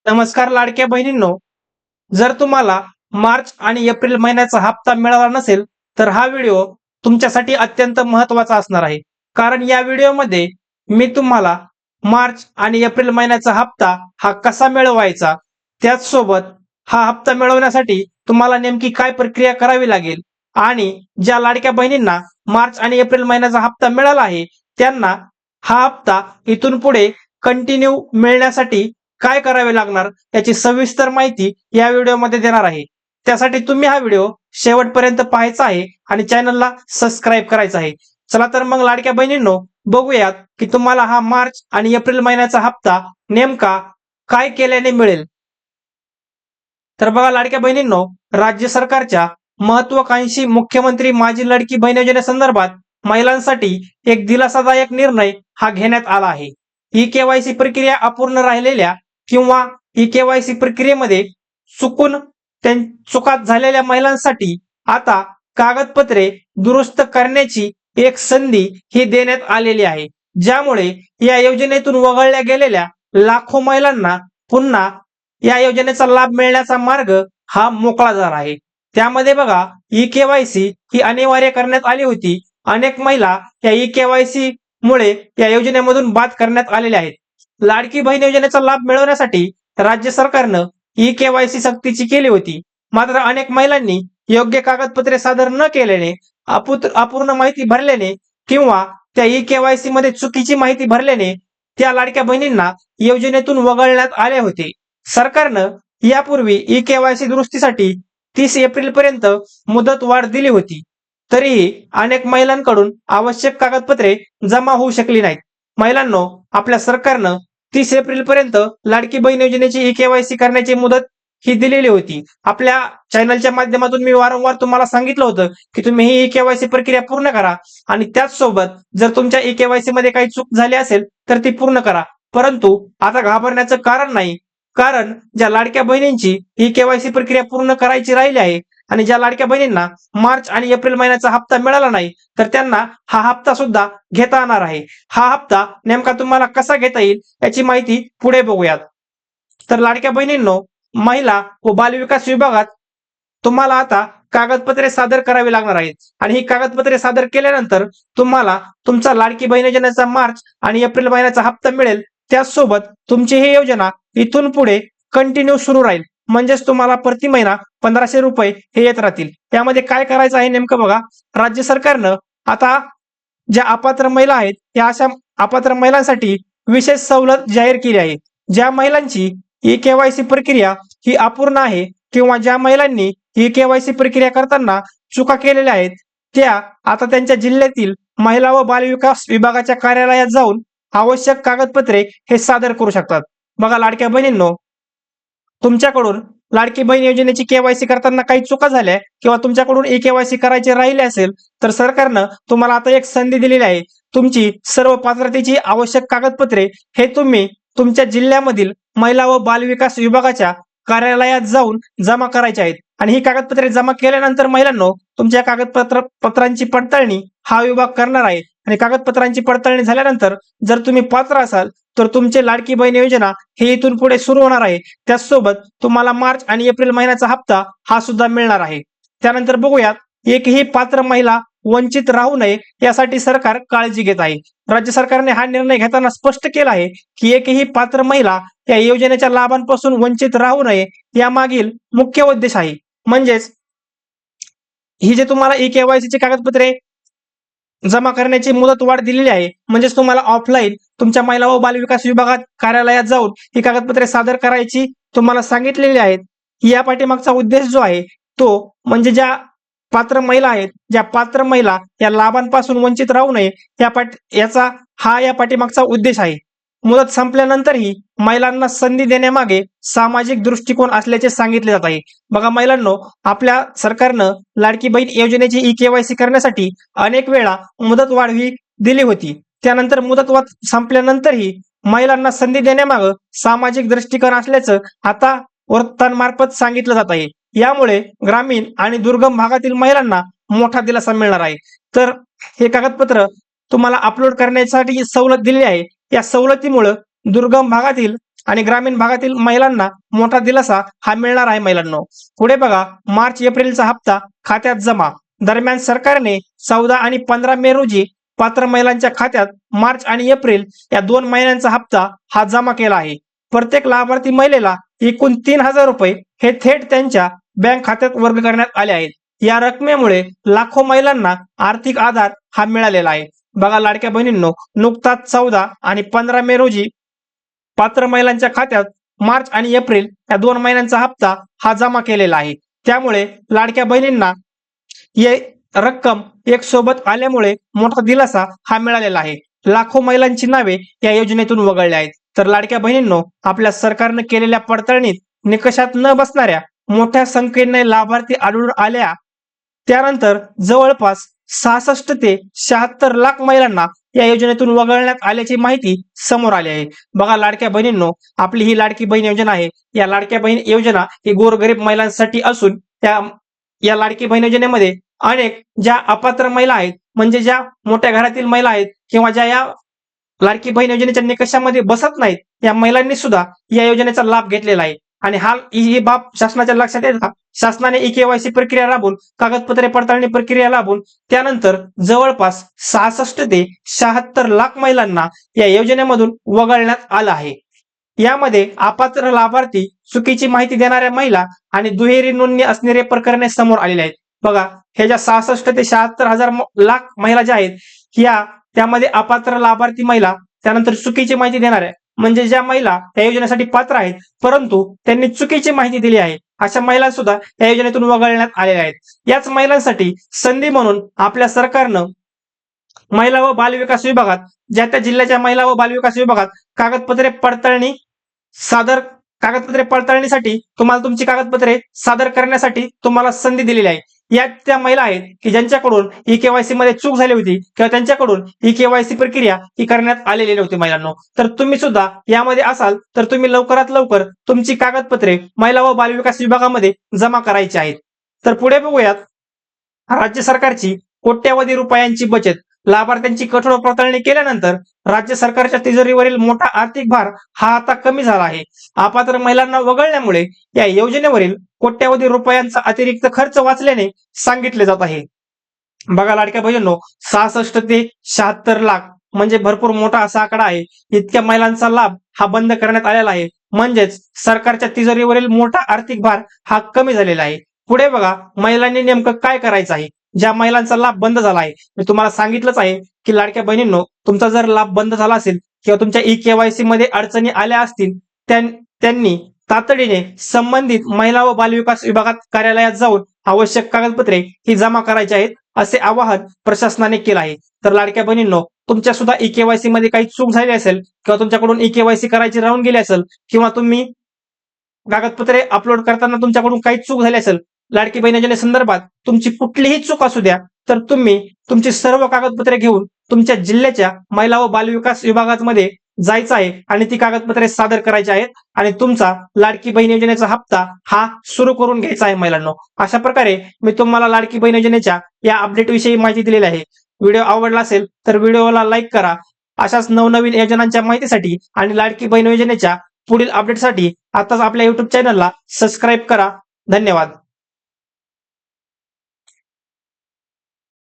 नमस्कार लाडक्या बहिणींनो, जर तुम्हाला मार्च आणि एप्रिल महिन्याचा हप्ता मिळाला नसेल, तर हा व्हिडिओ तुमच्यासाठी अत्यंत महत्त्वाचा असणार आहे. कारण या व्हिडिओमध्ये मी तुम्हाला मार्च आणि एप्रिल महिन्याचा हप्ता हा कसा मिळवायचा, त्याचसोबत हा हप्ता मिळवण्यासाठी तुम्हाला नेमकी काय प्रक्रिया करावी लागेल आणि ज्या लाडक्या बहिणींना मार्च आणि एप्रिल महिन्याचा हप्ता मिळाला आहे, त्यांना हा हप्ता इथून पुढे कंटिन्यू मिळण्यासाठी काय करावे लागणार याची सविस्तर माहिती या व्हिडिओमध्ये देणार आहे. त्यासाठी तुम्ही हा व्हिडिओ शेवटपर्यंत पाहायचा आहे आणि चॅनलला सबस्क्राईब करायचं आहे. चला तर मग लाडक्या बहिणींनो, बघूयात की तुम्हाला हा मार्च आणि एप्रिल महिन्याचा हप्ता नेमका काय केल्याने मिळेल. तर बघा लाडक्या बहिणींनो, राज्य सरकारच्या महत्वाकांक्षी मुख्यमंत्री माझी लाडकी बहीण योजनेसंदर्भात महिलांसाठी एक दिलासादायक निर्णय हा घेण्यात आला आहे. ई केवायसी प्रक्रिया अपूर्ण राहिलेल्या किंवा ई केवायसी प्रक्रियेमध्ये चुकून चुका झालेल्या महिलांसाठी आता कागदपत्रे दुरुस्त करण्याची एक संधी ही देण्यात आलेली आहे, ज्यामुळे या योजनेतून वगळल्या गेलेल्या लाखो महिलांना पुन्हा या योजनेचा लाभ मिळण्याचा मार्ग हा मोकळा झाला आहे. त्यामध्ये बघा, ई केवायसी ही अनिवार्य करण्यात आली होती. अनेक महिला या ई केवायसी मुळे या योजनेमधून बाद करण्यात आलेल्या आहेत. लाडकी बहीण योजनेचा लाभ मिळवण्यासाठी राज्य सरकारनं ई केवायसी सक्तीची केली होती. मात्र अनेक महिलांनी योग्य कागदपत्रे सादर न केल्याने, अपूर्ण माहिती भरल्याने किंवा त्या ई केवायसी मध्ये चुकीची माहिती भरल्याने त्या लाडक्या बहिणींना योजनेतून वगळण्यात आले होते. सरकारनं यापूर्वी ई केवायसी दुरुस्तीसाठी 30 एप्रिल पर्यंत मुदत वाढ दिली होती. तरीही अनेक महिलांकडून आवश्यक कागदपत्रे जमा होऊ शकली नाहीत. महिलांनो, आपल्या सरकारनं 30 एप्रिल पर्यंत लाडकी बहीण योजनेची ई केवायसी करण्याची मुदत ही दिलेली होती. आपल्या चॅनलच्या माध्यमातून मी वारंवार तुम्हाला सांगितलं होतं की तुम्ही ही ई केवायसी प्रक्रिया पूर्ण करा आणि त्याचसोबत जर तुमच्या ई केवायसी मध्ये काही चूक झाली असेल तर ती पूर्ण करा. परंतु आता घाबरण्याचं कारण नाही, कारण ज्या लाडक्या बहिणींची ई केवायसी प्रक्रिया पूर्ण करायची राहिली आहे आणि ज्या लाडक्या बहिणींना मार्च आणि एप्रिल महिन्याचा हप्ता मिळाला नाही, तर त्यांना हा हप्ता सुद्धा घेता येणार आहे. हा हप्ता नेमका तुम्हाला कसा घेता येईल याची माहिती पुढे बघूयात. तर लाडक्या बहिणींनो, महिला व बालविकास विभागात तुम्हाला आता कागदपत्रे सादर करावी लागणार आहेत आणि ही कागदपत्रे सादर केल्यानंतर तुम्हाला तुमचा लाडकी बहीण योजनेचा मार्च आणि एप्रिल महिन्याचा हप्ता मिळेल. त्याचसोबत तुमची ही योजना इथून पुढे कंटिन्यू सुरू राहील. म्हणजेच तुम्हाला प्रति महिना 1500 रुपये हे येत राहतील. त्यामध्ये काय करायचं आहे नेमकं बघा. राज्य सरकारनं आता ज्या अपात्र महिला आहेत, या अशा अपात्र महिलांसाठी विशेष सवलत जाहीर केली आहे. ज्या महिलांची ई केवायसी प्रक्रिया ही अपूर्ण आहे किंवा ज्या महिलांनी ई केवायसी प्रक्रिया करताना चुका केलेल्या आहेत, त्या आता त्यांच्या जिल्ह्यातील महिला व बालविकास विभागाच्या कार्यालयात जाऊन आवश्यक कागदपत्रे हे सादर करू शकतात. बघा लाडक्या बहिणींनो, तुमच्याकडून लाडकी बहीण योजनेची केवायसी करताना काही चुका झाल्या किंवा तुमच्याकडून ई केवायसी करायची राहिली असेल, तर सरकारनं तुम्हाला आता एक संधी दिलेली आहे. तुमची सर्व पात्रतेची आवश्यक कागदपत्रे हे तुम्ही तुमच्या जिल्ह्यामधील महिला व बालविकास विभागाच्या कार्यालयात जाऊन जमा करायचे आहेत आणि ही कागदपत्रे जमा केल्यानंतर महिलांनो, तुमच्या पत्रांची पडताळणी हा विभाग करणार आहे आणि कागदपत्रांची पडताळणी झाल्यानंतर जर तुम्ही पात्र असाल तर तुमचे लाडकी बहीण योजना हे इथून पुढे सुरू होणार आहे. त्याचसोबत तुम्हाला मार्च आणि एप्रिल महिन्याचा हप्ता हा सुद्धा मिळणार आहे. त्यानंतर बघूयात, एकही पात्र महिला वंचित राहू नये यासाठी सरकार काळजी घेत आहे. राज्य सरकारने हा निर्णय घेताना स्पष्ट केला आहे की एकही पात्र महिला या योजनेच्या लाभांपासून वंचित राहू नये, यामागील मुख्य उद्देश आहे. म्हणजेच ही जे तुम्हाला ई केवायसीची कागदपत्रे जमा करण्याची मुदत वाढ दिलेली आहे, म्हणजेच तुम्हाला ऑफलाईन तुमच्या महिला व बालविकास विभागात कार्यालयात जाऊन ही कागदपत्रे सादर करायची तुम्हाला सांगितलेली आहेत. या पाठीमागचा उद्देश जो आहे तो म्हणजे ज्या पात्र महिला आहेत, ज्या पात्र महिला या लाभांपासून वंचित राहू नये या पाठीमागचा उद्देश आहे. मुदत संपल्यानंतरही महिलांना संधी देण्यामागे सामाजिक दृष्टिकोन असल्याचे सांगितले जात आहे. बघा महिलांनो, आपल्या सरकारनं लाडकी बहीण योजनेची ई केवायसी करण्यासाठी अनेक वेळा मुदत वाढवी दिली होती. त्यानंतर मुदतवाढ संपल्यानंतरही महिलांना संधी देण्यामागे सामाजिक दृष्टिकोन असल्याचं आता वृत्तांमार्फत सांगितलं जात आहे. यामुळे ग्रामीण आणि दुर्गम भागातील महिलांना मोठा दिलासा मिळणार आहे. तर हे कागदपत्र तुम्हाला अपलोड करण्यासाठी सवलत दिली आहे. या सवलतीमुळे दुर्गम भागातील आणि ग्रामीण भागातील महिलांना मोठा दिलासा हा मिळणार आहे महिलांनो. पुढे बघा, मार्च एप्रिलचा हप्ता खात्यात जमा. दरम्यान सरकारने 14 आणि 15 मे रोजी पात्र महिलांच्या खात्यात मार्च आणि एप्रिल या 2 महिन्यांचा हप्ता हा जमा केला आहे. प्रत्येक लाभार्थी महिलेला एकूण 3,000 रुपये हे थेट त्यांच्या बँक खात्यात वर्ग करण्यात आले आहेत. या रकमेमुळे लाखो महिलांना आर्थिक आधार हा मिळालेला आहे. बघा लाडक्या बहिणींनो, नुकताच 14 आणि 15 मे रोजी पात्र महिलांच्या खात्यात मार्च आणि एप्रिल या 2 महिन्यांचा हप्ता हा जमा केलेला आहे. त्यामुळे लाडक्या बहिणींना हे रक्कम एक सोबत आल्यामुळे मोठा दिलासा हा मिळालेला आहे. लाखो महिलांची नावे या योजनेतून वगळली आहेत. तर लाडक्या बहिणींनो, आपल्या सरकारनं केलेल्या पडताळणीत निकषात न बसणाऱ्या मोठ्या संख्येने लाभार्थी आढळून आल्या. त्यानंतर जवळपास 66 ते 76 लाख महिलांना या योजनेतून वगळण्यात आल्याची माहिती समोर आली आहे. बघा लाडक्या बहिणींनो, आपली ही लाडकी बहीण योजना आहे. या लाडक्या बहीण योजना ही गोरगरीब महिलांसाठी असून या लाडकी बहीण योजनेमध्ये अनेक ज्या अपात्र महिला आहेत, म्हणजे ज्या मोठ्या घरातील महिला आहेत किंवा ज्या या लाडकी बहीण योजनेच्या निकषामध्ये बसत नाहीत, या महिलांनी सुद्धा या योजनेचा लाभ घेतलेला आहे. आणि ही बाब शासनाच्या लक्षात येतात. शासनाने ई-केवायसी प्रक्रिया राबवून, कागदपत्रे पडताळणी प्रक्रिया राबवून त्यानंतर जवळपास 66 ते 76 लाख महिलांना या योजनेमधून वगळण्यात आलं आहे. यामध्ये अपात्र लाभार्थी, चुकीची माहिती देणाऱ्या महिला आणि दुहेरी नोंदणी असणारे प्रकरणे समोर आलेले आहेत. बघा, हे ज्या 66 ते 76 लाख महिला ज्या आहेत, त्यामध्ये अपात्र लाभार्थी महिला, त्यानंतर चुकीची माहिती देणाऱ्या, म्हणजे ज्या महिला या योजनेसाठी पात्र आहेत परंतु त्यांनी चुकीची माहिती दिली आहे, अशा महिला सुद्धा या योजनेतून वगळण्यात आलेल्या आहेत. याच महिलांसाठी संधी म्हणून आपल्या सरकारनं महिला व बालविकास विभागात, ज्या त्या जिल्ह्याच्या महिला व बालविकास विभागात कागदपत्रे पडताळणीसाठी तुम्हाला तुमची कागदपत्रे सादर करण्यासाठी तुम्हाला संधी दिलेली आहे. या त्या महिला आहेत की ज्यांच्याकडून ई-केवायसी मध्ये चूक झाली होती किंवा त्यांच्याकडून ई-केवायसी प्रक्रिया ही करण्यात आलेली नव्हती महिलांनो. तर तुम्ही सुद्धा यामध्ये असाल तर तुम्ही लवकरात लवकर तुमची कागदपत्रे महिला व बालविकास विभागामध्ये जमा करायची आहेत. तर पुढे बघूयात, राज्य सरकारची कोट्यवधी रुपयांची बचत. लाभार्थ्यांची कठोर पडताळणी केल्यानंतर राज्य सरकारच्या तिजोरीवरील मोठा आर्थिक भार हा आता कमी झाला आहे. अपात्र महिलांना वगळल्यामुळे या योजनेवरील कोट्यवधी रुपयांचा अतिरिक्त खर्च वाचल्याने सांगितले जात आहे. बघा लाडक्या बहिणींनो, 66 ते 76 लाख म्हणजे भरपूर मोठा असा आकडा आहे. इतक्या महिलांचा लाभ हा बंद करण्यात आलेला आहे. म्हणजेच सरकारच्या तिजोरीवरील मोठा आर्थिक भार हा कमी झालेला आहे. पुढे बघा, महिलांनी नेमकं काय करायचं आहे. ज्या महिलांचा लाभ बंद झाला आहे, मी तुम्हाला सांगितलंच आहे की लाडक्या बहिणींनो, तुमचा जर लाभ बंद झाला असेल किंवा तुमच्या ई-केवायसी मध्ये अडचणी आल्या असतील, त्यांनी तातडीने संबंधित महिला व बालविकास विभागात कार्यालयात जाऊन आवश्यक कागदपत्रे ही जमा करायची आहेत, असे आवाहन प्रशासनाने केले आहे. तर लाडक्या बहिणींनो, तुमच्या सुद्धा ई-केवायसी मध्ये काही चूक झाली असेल किंवा तुमच्याकडून ई-केवायसी करायची राहून गेली असेल किंवा तुम्ही कागदपत्रे अपलोड करताना तुमच्याकडून काही चूक झाली असेल, लाडकी बहीण योजनेसंदर्भात तुमची कुठलीही चूक असू द्या, तर तुम्ही तुमची सर्व कागदपत्रे घेऊन तुमच्या जिल्ह्याच्या महिला व बालविकास विभागामध्ये जायचं आहे आणि ती कागदपत्रे सादर करायची आहेत आणि तुमचा लाडकी बहीण योजनेचा हप्ता हा सुरू करून घ्यायचा आहे महिलांनो. अशा प्रकारे मी तुम्हाला लाडकी बहीण योजनेच्या या अपडेट विषयी माहिती दिलेली आहे. व्हिडिओ आवडला असेल तर व्हिडिओला लाईक करा. अशाच नवनवीन योजनांच्या माहितीसाठी आणि लाडकी बहीण योजनेच्या पुढील अपडेटसाठी आताच आपल्या युट्यूब चॅनलला सबस्क्राईब करा. धन्यवाद.